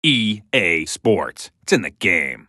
EA Sports. It's in the game.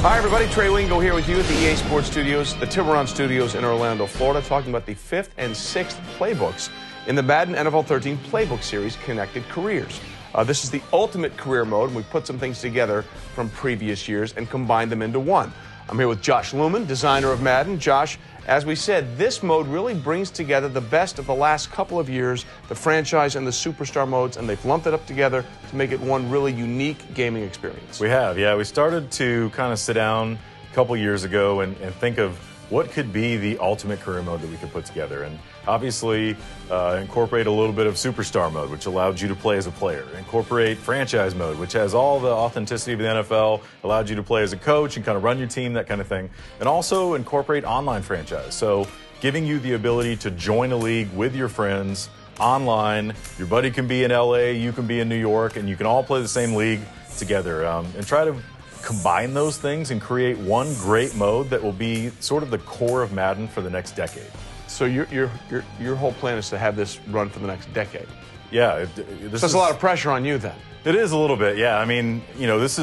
Hi, everybody. Trey Wingo here with you at the EA Sports Studios, the Tiburon Studios in Orlando, Florida, talking about the 5th and 6th playbooks in the Madden NFL 13 Playbook Series, Connected Careers. This is the ultimate career mode, and we put some things together from previous years and combined them into one. I'm here with Josh Looman, designer of Madden. Josh, as we said, this mode really brings together the best of the last couple of years, the franchise and the superstar modes, and they've lumped it up together to make it one really unique gaming experience. We have, yeah. We started to kind of sit down a couple years ago and think of what could be the ultimate career mode that we could put together. And obviously incorporate a little bit of superstar mode, which allows you to play as a player. Incorporate franchise mode, which has all the authenticity of the NFL, allowed you to play as a coach and kind of run your team, that kind of thing. And also incorporate online franchise. So giving you the ability to join a league with your friends online. Your buddy can be in LA, you can be in New York, and you can all play the same league together. And try to combine those things and create one great mode that will be sort of the core of Madden for the next decade. So your whole plan is to have this run for the next decade? Yeah. So there's a lot of pressure on you then. It is a little bit, yeah. I mean, you know, this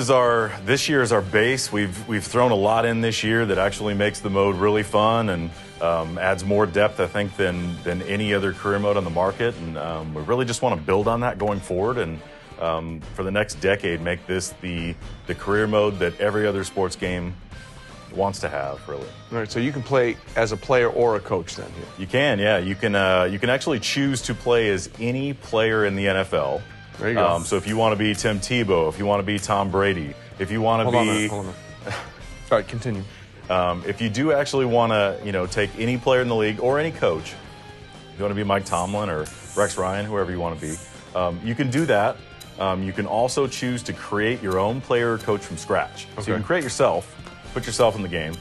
year is our base. We've thrown a lot in this year that actually makes the mode really fun and adds more depth, I think, than any other career mode on the market. And we really just want to build on that going forward and for the next decade, make this the career mode that every other sports game wants to have, really. All right, so you can play as a player or a coach then here. You can, yeah. You can actually choose to play as any player in the NFL. There you go. So if you want to be Tim Tebow, if you want to be Tom Brady, if you want to be... Hold on. All right, continue. If you do actually want to, take any player in the league or any coach, if you want to be Mike Tomlin or Rex Ryan, whoever you want to be, you can do that. You can also choose to create your own player or coach from scratch. Okay. So you can create yourself, put yourself in the game,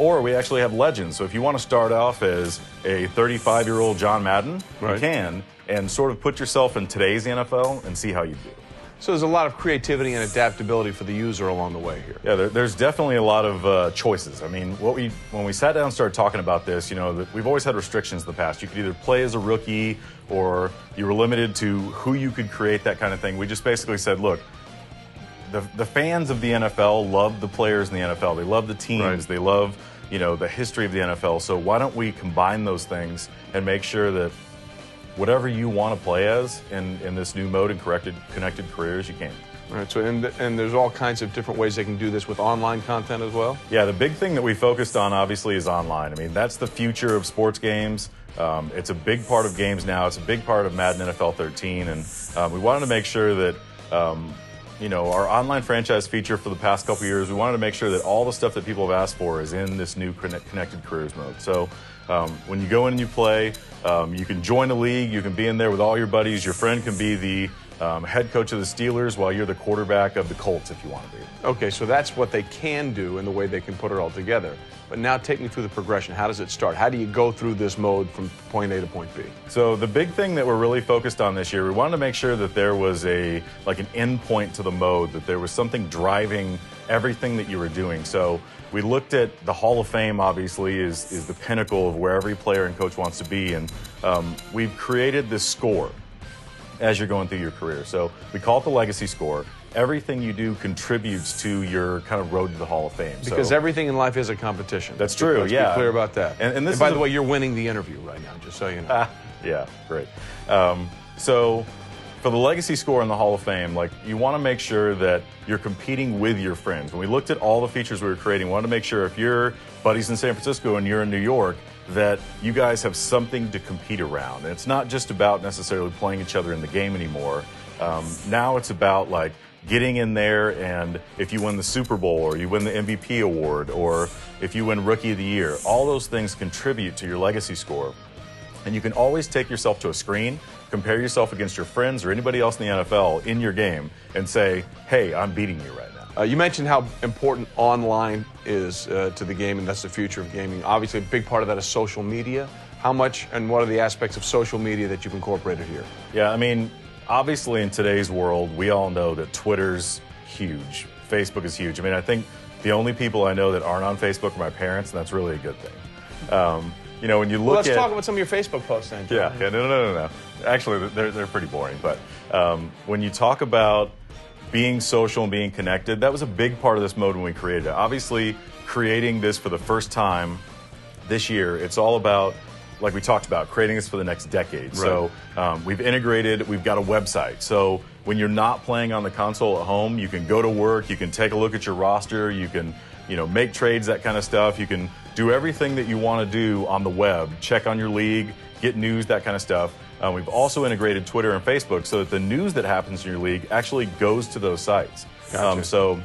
or we actually have legends. So if you want to start off as a 35-year-old John Madden, right, you can, and sort of put yourself in today's NFL and see how you do. So there's a lot of creativity and adaptability for the user along the way here. Yeah, there's definitely a lot of choices. I mean, when we sat down and started talking about this, we've always had restrictions in the past. You could either play as a rookie or you were limited to who you could create, that kind of thing. We just basically said, look, the fans of the NFL love the players in the NFL. They love the teams. Right. They love, the history of the NFL. So why don't we combine those things and make sure that whatever you want to play as in this new mode and connected careers, you can. All right, so and there's all kinds of different ways they can do this with online content as well? Yeah, the big thing that we focused on, obviously, is online. I mean, that's the future of sports games. It's a big part of games now. It's a big part of Madden NFL 13, and we wanted to make sure that, our online franchise feature for the past couple of years, we wanted to make sure that all the stuff that people have asked for is in this new connected careers mode. So when you go in and you play, you can join a league, you can be in there with all your buddies, your friend can be the head coach of the Steelers while you're the quarterback of the Colts if you want to be. Okay, so that's what they can do and the way they can put it all together. But now take me through the progression. How does it start? How do you go through this mode from point A to point B? So the big thing that we're really focused on this year, we wanted to make sure that there was an end point to the mode, that there was something driving everything that you were doing. So we looked at the Hall of Fame, obviously, is the pinnacle of where every player and coach wants to be. And we've created this score as you're going through your career. So we call it the legacy score. Everything you do contributes to your kind of road to the Hall of Fame. Because everything in life is a competition. That's true, Let's be clear about that. And by the way, you're winning the interview right now, just so you know. Yeah, great. So for the legacy score in the Hall of Fame, you want to make sure that you're competing with your friends. When we looked at all the features we were creating, we wanted to make sure if your buddy's in San Francisco and you're in New York, that you guys have something to compete around. And it's not just about necessarily playing each other in the game anymore. Now it's about getting in there, and if you win the Super Bowl or you win the MVP award or if you win Rookie of the Year, all those things contribute to your legacy score. And you can always take yourself to a screen, compare yourself against your friends or anybody else in the NFL in your game and say, hey, I'm beating you right now. You mentioned how important online is to the game, and that's the future of gaming. Obviously, a big part of that is social media. How much and what are the aspects of social media that you've incorporated here? Yeah, I mean, obviously in today's world, we all know that Twitter's huge. Facebook is huge. I mean, I think the only people I know that aren't on Facebook are my parents, and that's really a good thing. You know, when you look let's talk about some of your Facebook posts then, John. Yeah, no. Actually, they're pretty boring. But when you talk about being social and being connected, that was a big part of this mode when we created it. Obviously, creating this for the first time this year, it's all about, like we talked about, creating this for the next decade. Right. So we've integrated, we've got a website. So when you're not playing on the console at home, you can go to work, you can take a look at your roster, you can, you know, make trades, that kind of stuff. You can do everything that you want to do on the web, check on your league, get news, that kind of stuff. We've also integrated Twitter and Facebook so that the news that happens in your league actually goes to those sites. Gotcha. So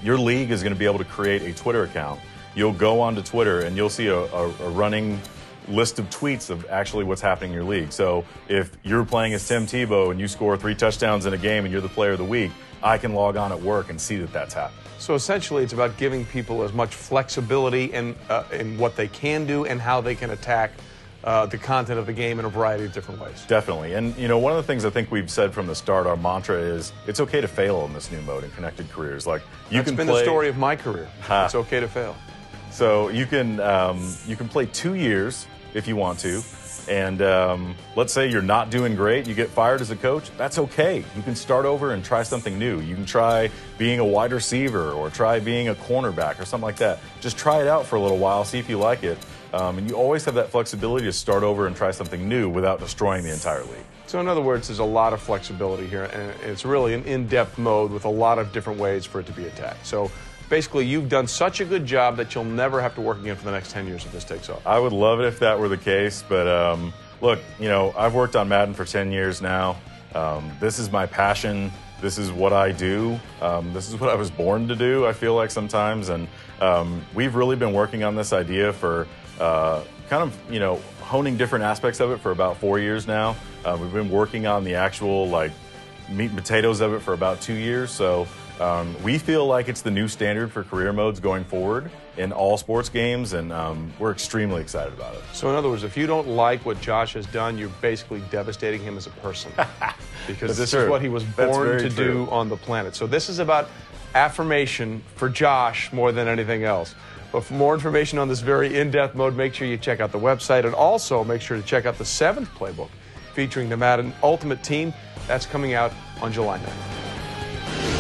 your league is going to be able to create a Twitter account. You'll go onto Twitter and you'll see a running list of tweets of actually what's happening in your league. So if you're playing as Tim Tebow and you score 3 touchdowns in a game and you're the player of the week, I can log on at work and see that that's happening. So essentially, it's about giving people as much flexibility in what they can do and how they can attack the content of the game in a variety of different ways. Definitely. And, you know, one of the things I think we've said from the start, our mantra is it's okay to fail in this new mode in Connected Careers. Like, That's been the story of my career. It's okay to fail. So you can play 2 years if you want to. And let's say you're not doing great, you get fired as a coach, that's okay. You can start over and try something new. You can try being a wide receiver or try being a cornerback or something like that. Just try it out for a little while, see if you like it. And you always have that flexibility to start over and try something new without destroying the entire league. So in other words, there's a lot of flexibility here, and it's really an in-depth mode with a lot of different ways for it to be attacked. So basically, you've done such a good job that you'll never have to work again for the next 10 years if this takes off. I would love it if that were the case, but look, you know, I've worked on Madden for 10 years now. This is my passion. This is what I do. This is what I was born to do, I feel like sometimes. And we've really been working on this idea for kind of, you know, honing different aspects of it for about 4 years now. We've been working on the actual, like, meat and potatoes of it for about 2 years. So we feel like it's the new standard for career modes going forward in all sports games, and we're extremely excited about it. So in other words, if you don't like what Josh has done, you're basically devastating him as a person. Because this is what he was born to do on the planet. So this is about affirmation for Josh more than anything else. But for more information on this very in-depth mode, make sure you check out the website, and also make sure to check out the 7th playbook featuring the Madden Ultimate Team. That's coming out on July 9th.